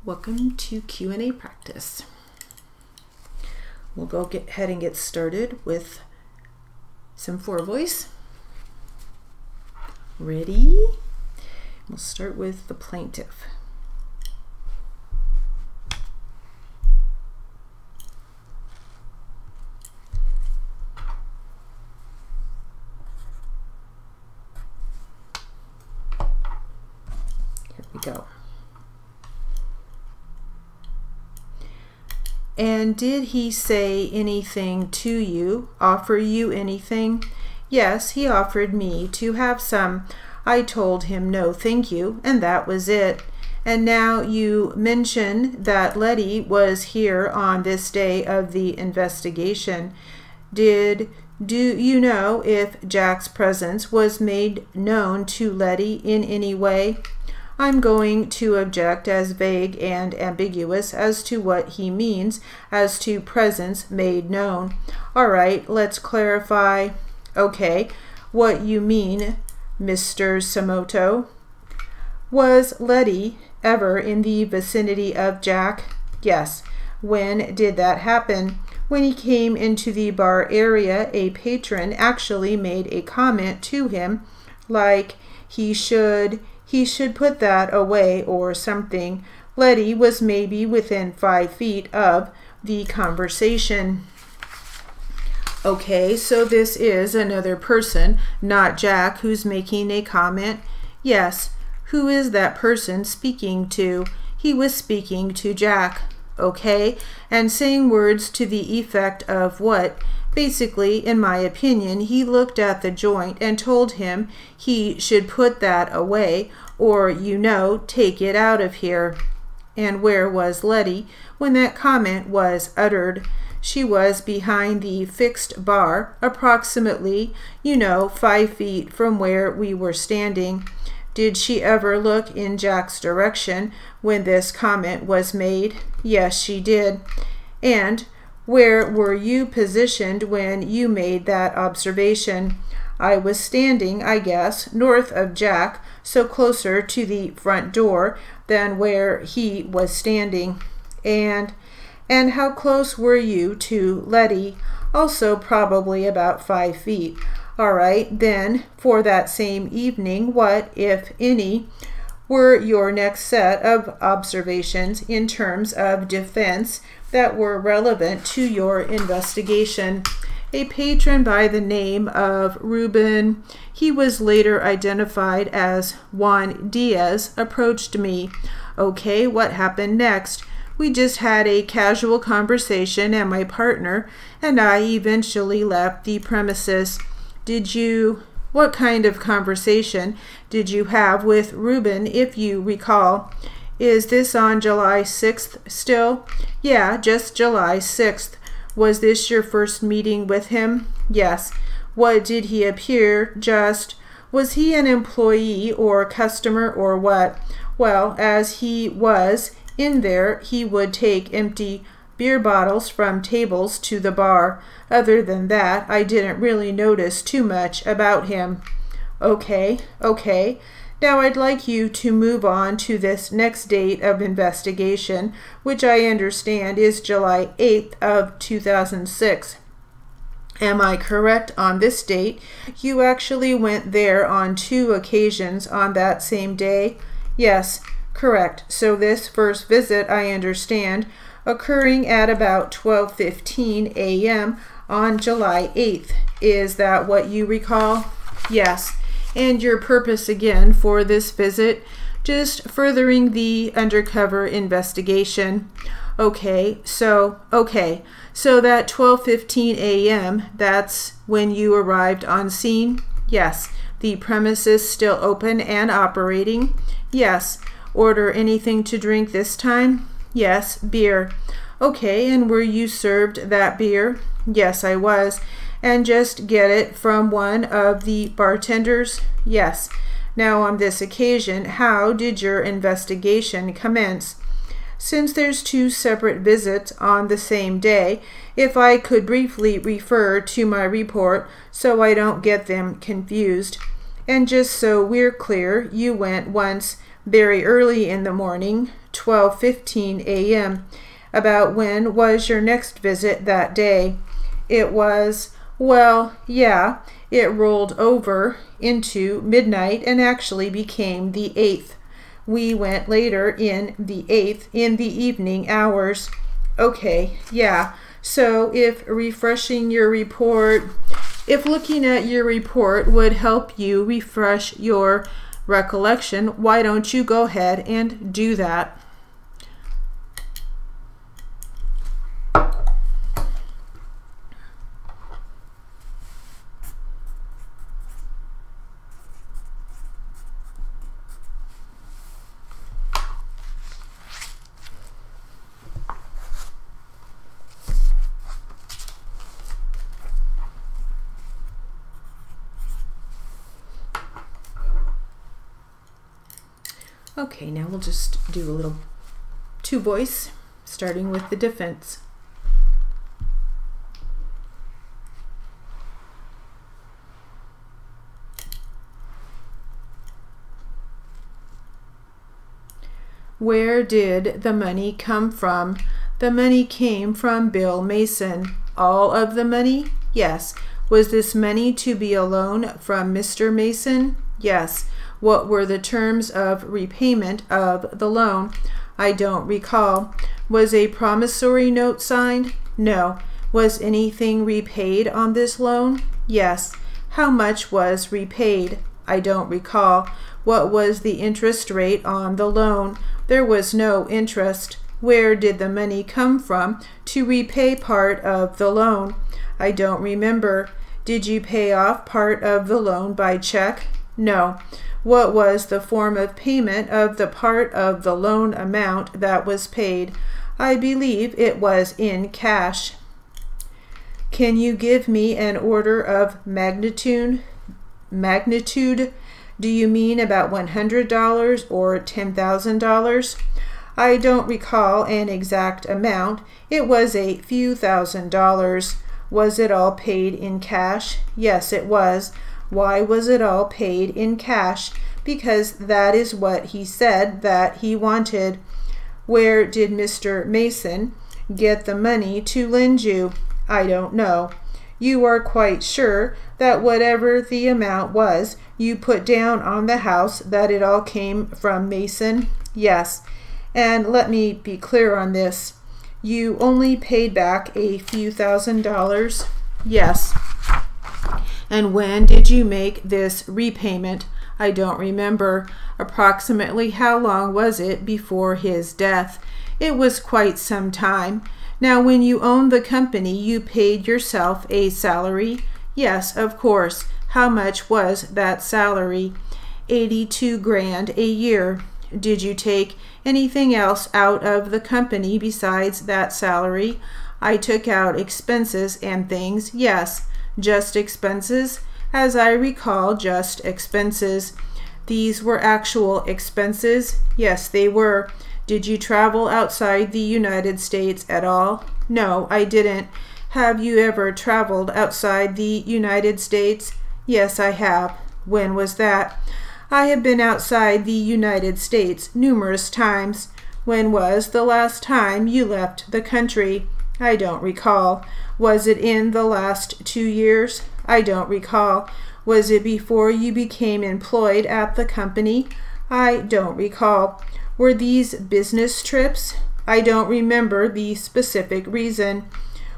Welcome to Q&A practice. We'll go ahead and get started with some for voice. Ready? We'll start with the plaintiff. Here we go. And did he say anything to you, offer you anything? Yes, he offered me to have some. I told him no, thank you, and that was it. And now you mention that Letty was here on this day of the investigation. Do you know if Jack's presence was made known to Letty in any way? I'm going to object as vague and ambiguous as to what he means as to presence made known. All right, let's clarify. Okay, what you mean, Mr. Samoto. Was Letty ever in the vicinity of Jack? Yes. When did that happen? When he came into the bar area, a patron actually made a comment to him, like he should put that away or something. Letty was maybe within 5 feet of the conversation. Okay, so this is another person, not Jack, who's making a comment. Yes, who is that person speaking to? He was speaking to Jack. Okay, and saying words to the effect of what? Basically, in my opinion, he looked at the joint and told him he should put that away, or, take it out of here. And where was Letty when that comment was uttered? She was behind the fixed bar, approximately, 5 feet from where we were standing. Did she ever look in Jack's direction when this comment was made? Yes, she did. And where were you positioned when you made that observation? I was standing, I guess, north of Jack, so closer to the front door than where he was standing. And how close were you to Letty? Also probably about 5 feet. All right, then, for that same evening, what, if any, were your next set of observations in terms of defense that were relevant to your investigation? A patron by the name of Ruben, he was later identified as Juan Diaz, approached me. Okay, what happened next? We just had a casual conversation, and my partner and I eventually left the premises. What kind of conversation did you have with Ruben, if you recall? Is this on July 6th still? Yeah, just July 6th. Was this your first meeting with him? Yes. What did he appear was he an employee or customer or what? Well, as he was in there, he would take empty beer bottles from tables to the bar. Other than that, I didn't really notice too much about him. Okay. Now I'd like you to move on to this next date of investigation, which I understand is July 8th of 2006. Am I correct on this date? You actually went there on 2 occasions on that same day? Yes, correct. So this first visit, I understand, occurring at about 12:15 a.m. on July 8th. Is that what you recall? Yes. And your purpose again for this visit? Just furthering the undercover investigation. Okay, so that 12:15 a.m., that's when you arrived on scene? Yes. The premises still open and operating? Yes. Order anything to drink this time? Yes, beer. Okay, and were you served that beer? Yes, I was. And just get it from one of the bartenders? Yes. Now on this occasion, how did your investigation commence? Since there's 2 separate visits on the same day, if I could briefly refer to my report so I don't get them confused. And just so we're clear, you went once very early in the morning, 12:15 a.m. About when was your next visit that day? It was, well, yeah, it rolled over into midnight and actually became the 8th. We went later in the 8th in the evening hours. Okay, yeah. So if refreshing your report, if looking at your report would help you refresh your recollection, why don't you go ahead and do that? Okay, now we'll just do a little two voice, starting with the defense. Where did the money come from? The money came from Bill Mason. All of the money? Yes. Was this money to be a loan from Mr. Mason? Yes. What were the terms of repayment of the loan? I don't recall. Was a promissory note signed? No. Was anything repaid on this loan? Yes. How much was repaid? I don't recall. What was the interest rate on the loan? There was no interest. Where did the money come from to repay part of the loan? I don't remember. Did you pay off part of the loan by check? No. What was the form of payment of the part of the loan amount that was paid? I believe it was in cash. Can you give me an order of magnitude? Magnitude? Do you mean about $100 or $10,000? I don't recall an exact amount. It was a few $1,000s. Was it all paid in cash? Yes, it was. Why was it all paid in cash? Because that is what he said that he wanted. Where did Mr. Mason get the money to lend you? I don't know. You are quite sure that whatever the amount was you put down on the house, that it all came from Mason? Yes. And let me be clear on this. You only paid back a few $1,000s? Yes. And when did you make this repayment? I don't remember. Approximately how long was it before his death? It was quite some time. Now, when you owned the company, you paid yourself a salary? Yes, of course. How much was that salary? 82 grand a year. Did you take anything else out of the company besides that salary? I took out expenses and things. Yes. Just expenses? As I recall, just expenses. These were actual expenses? Yes, they were. Did you travel outside the United States at all? No, I didn't. Have you ever traveled outside the United States? Yes, I have. When was that? I have been outside the United States numerous times. When was the last time you left the country? I don't recall. Was it in the last 2 years? I don't recall. Was it before you became employed at the company? I don't recall. Were these business trips? I don't remember the specific reason.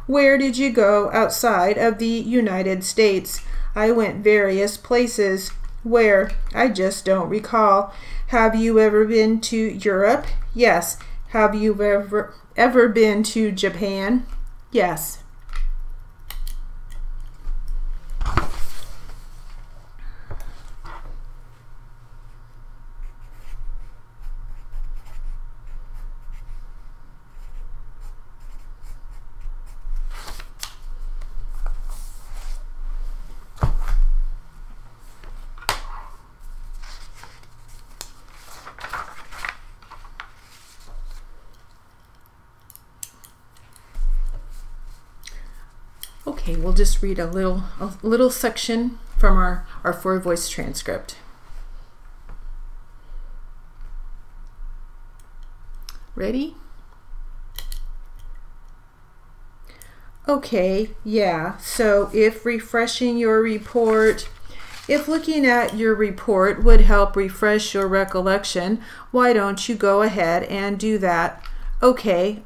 Where did you go outside of the United States? I went various places. Where? I just don't recall. Have you ever been to Europe? Yes. Have you ever been to Japan? Yes. Okay, we'll just read a little section from our 4-voice transcript. Ready? Okay, yeah, so if refreshing your report, if looking at your report would help refresh your recollection, why don't you go ahead and do that? Okay,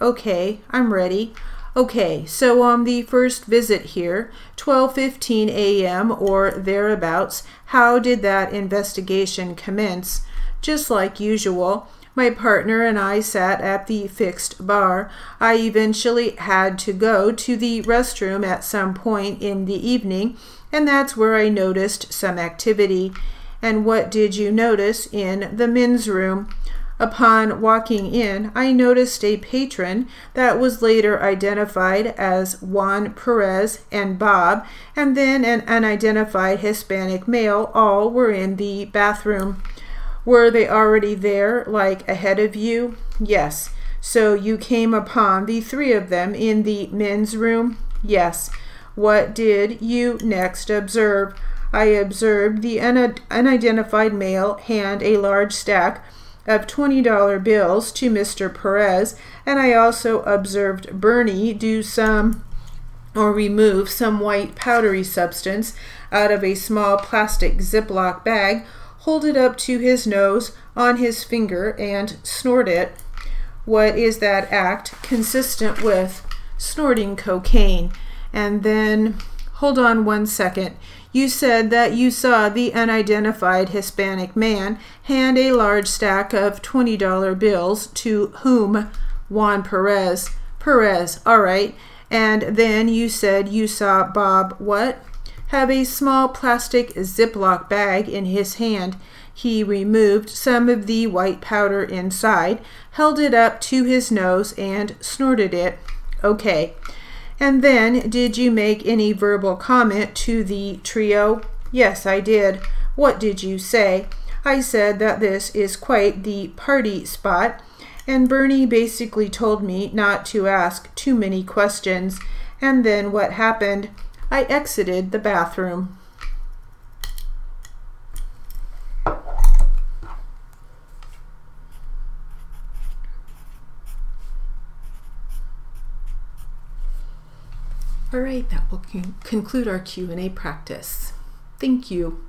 I'm ready. Okay, so on the first visit here, 12:15 a.m. or thereabouts, how did that investigation commence? Just like usual, my partner and I sat at the fixed bar. I eventually had to go to the restroom at some point in the evening, and that's where I noticed some activity. And what did you notice in the men's room? Upon walking in, I noticed a patron that was later identified as Juan Perez and Bob, and then an unidentified Hispanic male. All were in the bathroom. Were they already there, like ahead of you? Yes. So you came upon the three of them in the men's room? Yes. What did you next observe? I observed the unidentified male hand a large stack of $20 bills to Mr. Perez, and I also observed Bernie do some or remove some white powdery substance out of a small plastic Ziploc bag, hold it up to his nose on his finger, and snort it. What is that act consistent with? Snorting cocaine. And then, hold on one second. You said that you saw the unidentified Hispanic man hand a large stack of $20 bills to whom? Juan Perez. Perez, all right. And then you said you saw Bob what? Have a small plastic Ziploc bag in his hand. He removed some of the white powder inside, held it up to his nose, and snorted it. Okay. And then, did you make any verbal comment to the trio? Yes, I did. What did you say? I said that this is quite the party spot, and Bernie basically told me not to ask too many questions. And then what happened? I exited the bathroom. All right, that will conclude our Q&A practice. Thank you.